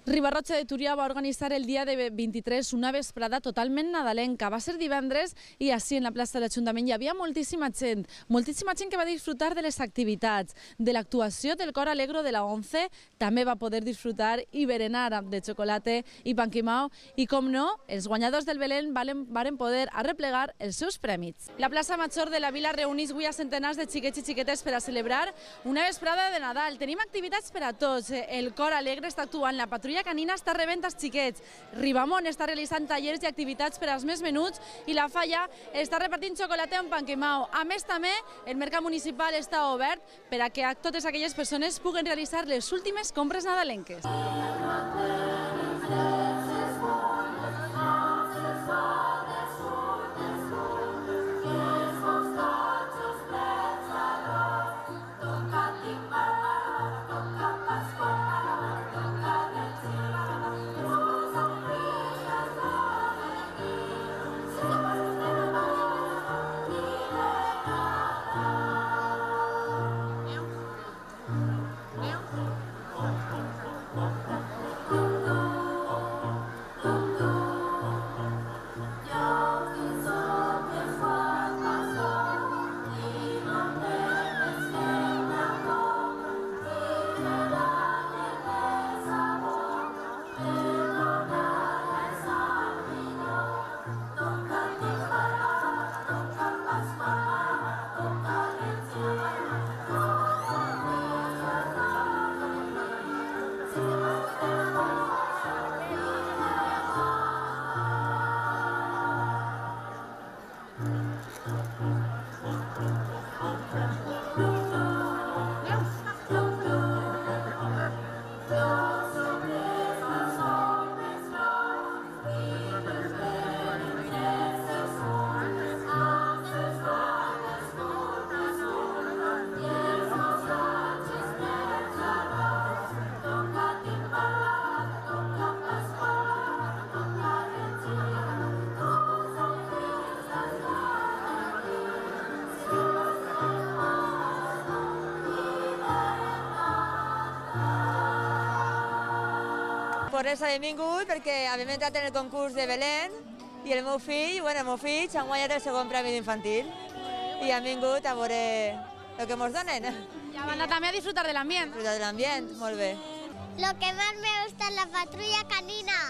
Riba-roja de Túria va organitzar el dia de 23 una vesprada totalment nadalenca. Va ser divendres i així en la plaça de l'Ajuntament hi havia moltíssima gent que va disfrutar de les activitats, de l'actuació del cor alegro de la 11, també va poder disfrutar i berenar de xocolata i panquimau i, com no, els guanyadors del Belén varen poder arreplegar els seus prèmits. La plaça Major de la Vila reuneix avui a centenars de xiquets i xiquetes per a celebrar una vesprada de Nadal. Tenim activitats per a tots. El cor alegre està actuant, la patrulla canina està rebent els xiquets, Ribamont està realitzant tallers i activitats per als més menuts i la Falla està repartint xocolata amb panquimau. A més, també, el mercat municipal està obert per a que totes aquelles persones puguen realitzar les últimes compres nadalenques. Per res hem vingut perquè havíem entrat en el concurs de Belén i el meu fill s'ha guanyat el segon premi d'infantil i hem vingut a veure el que ens donen. I a banda també a disfrutar de l'ambient. Disfrutar de l'ambient, molt bé. Lo que más me gusta es la patrulla canina.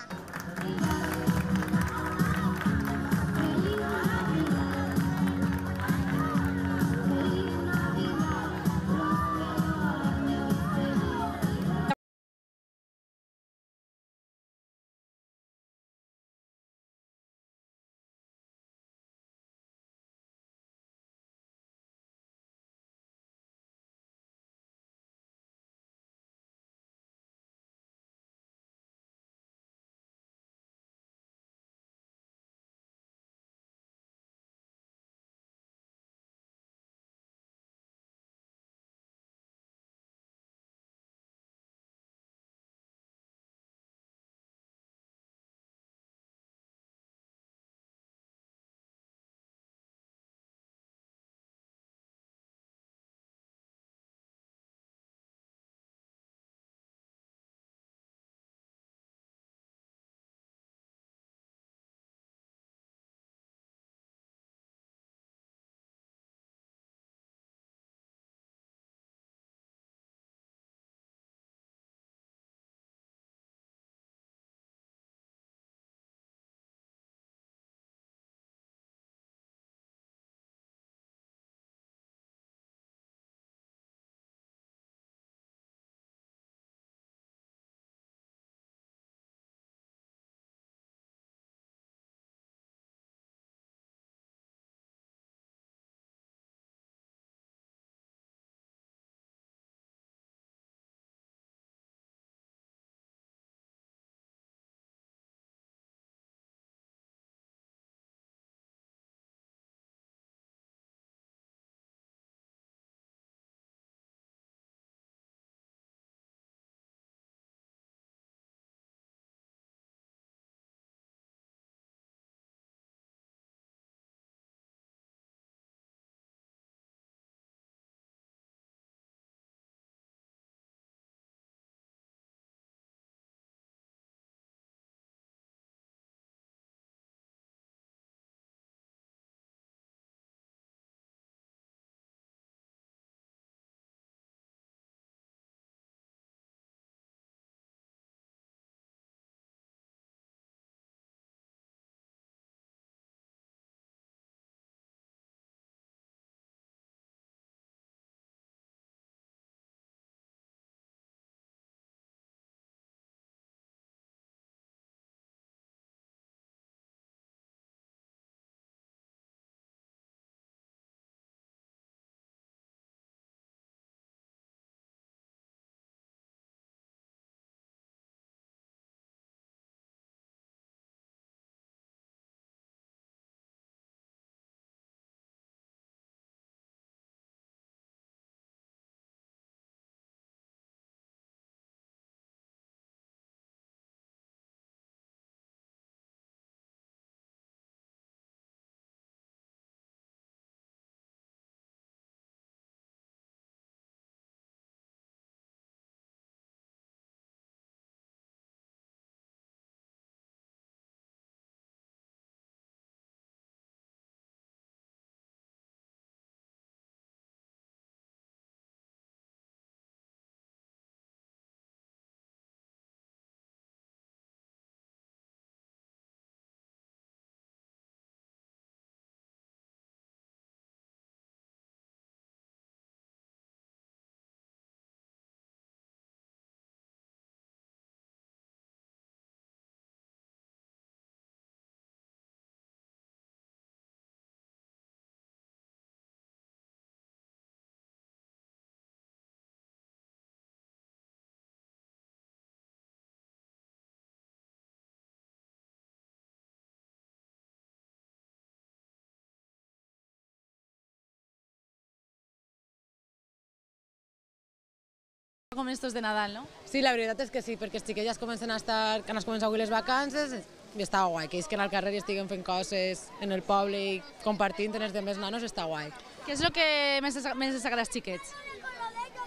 com estos de Nadal, no? Sí, la veritat és que sí, perquè els xiquets ja es comencen a estar, que han començat avui les vacances, i està guai, que ells que al carrer i estiguen fent coses en el poble i compartint amb els demés nanos està guai. Què és el que més els agrada als xiquets?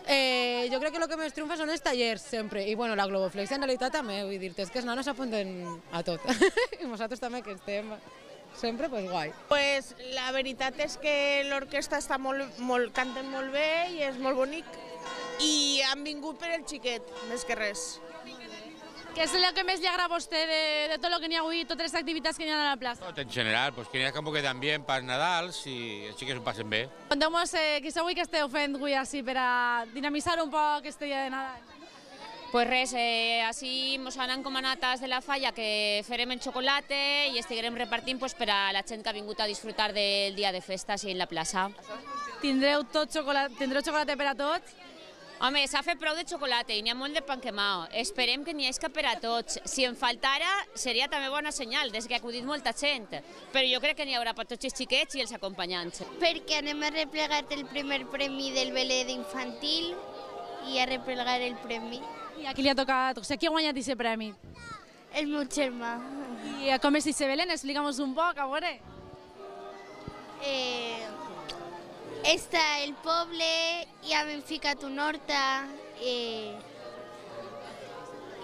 Jo crec que el que més triomfa són els tallers, sempre, i bueno, la Globoflex en realitat també, vull dir-te, és que els nanos s'apunten a tot, i nosaltres també que estem sempre, pues guai. Pues la veritat és que l'orquestra està canten molt bé i és molt bonic, i han vingut per el xiquet, més que res. Què és el que més li agrada a vostè de tot el que n'hi ha avui, totes les activitats que n'hi ha a la plaça? En general, pues que n'hi ha un poquet d'ambient per Nadals i els xiquets ho passen bé. Conteu-nos què sabeu que esteu fent avui així per a dinamitzar un poc este dia de Nadal. Pues res, així ens han encomanat de la falla que farem el xocolata i estiguem repartint per a la gent que ha vingut a disfrutar del dia de festa així en la plaça. Tindreu xocolata per a tots? Home, s'ha fet prou de xocolata i n'hi ha molt de pan quemao. Esperem que n'hi hagi per a tots. Si en faltara, seria també bona senyal, des que ha acudit molta gent. Però jo crec que n'hi haurà per tots els xiquets i els acompanyants. Perquè anem a replegar el primer premi del Belé d'infantil i a replegar el premi. I a qui li ha tocat? O sigui, qui ha guanyat aquest premi? El meu germà. I com és aquest Belén? Explica'm-nos un poc, a veure. Està el poble i hem ficat una horta i...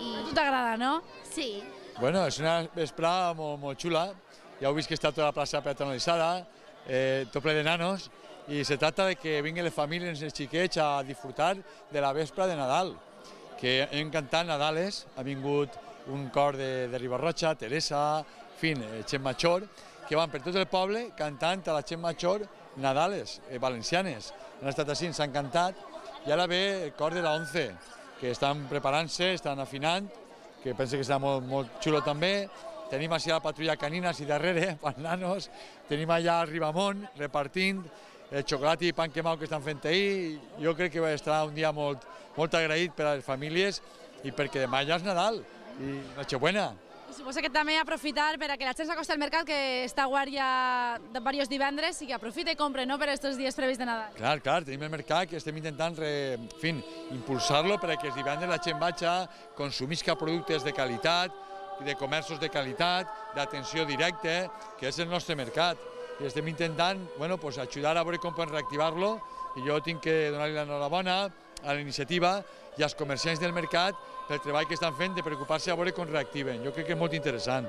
A tu t'agrada, no? Sí. Bueno, és una vesprada molt xula. Ja heu vist que està tota la plaça peatonalitzada, tot ple de nanos, i se trata de que vinguin les famílies i els xiquets a disfrutar de la vespra de Nadal, que hem cantat Nadales, ha vingut un cor de Ribarroja, Teresa, en fi, gent major, que van per tot el poble cantant a la gent major Nadales, valencianes. Han estat així, s'han cantat, i ara ve el cor de la 11, que estan preparant-se, estan afinant, que penso que serà molt xulo també. Tenim així la patrulla canina així darrere, pels nanos, tenim allà el Ribamont repartint el xocolata i pan quemau que estan fent ahir. Jo crec que estarà un dia molt agraït per a les famílies i perquè demà ja és Nadal i Nochebuena. I suposo que també aprofitar per a que la gent s'acosta al mercat, que està obert ja de diversos divendres, i que aprofite i compre, no?, per aquests dies previs de Nadal. Clar, tenim el mercat que estem intentant impulsar-lo perquè els divendres la gent vagi a consumir productes de qualitat, de comerços de qualitat, d'atenció directa, que és el nostre mercat. I estem intentant ajudar a veure com podem reactivar-lo, i jo tinc que donar-li l'enhorabona a la iniciativa i als comerciants del mercat pel treball que estan fent de preocupar-se a veure com reactiven. Jo crec que és molt interessant.